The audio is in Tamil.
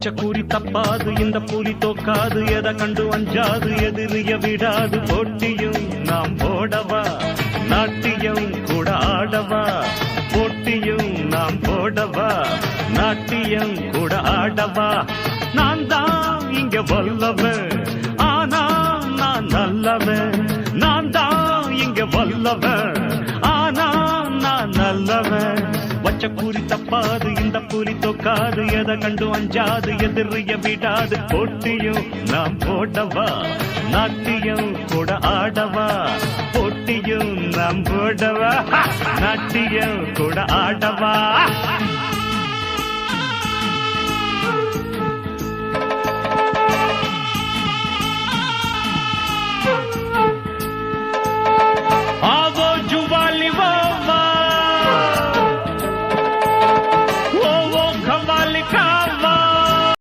கூறி தப்பாது இந்த புலி தோக்காது எதை கண்டு அஞ்சாது எதிரிய விடாது போட்டியும் நாம் போடவா நாட்டியம் கூட ஆடவா போட்டியும் நாம் போடவா நாட்டியம் கூட ஆடவா நான் தான் இங்க வல்லவன் ஆனா நான் நல்லவன் நான் தான் இங்க வல்லவன் ஆனா நான் நல்லவன் வச்ச கூறி தப்பாது இந்த புலி தோக்காது எதை கண்டு அஞ்சாது எதிரிய விடாது போட்டியும் நாம் போடவா நாட்டியம் கூட ஆடவா போட்டியும் நாம் போடவா நாட்டியம் கூட ஆடவா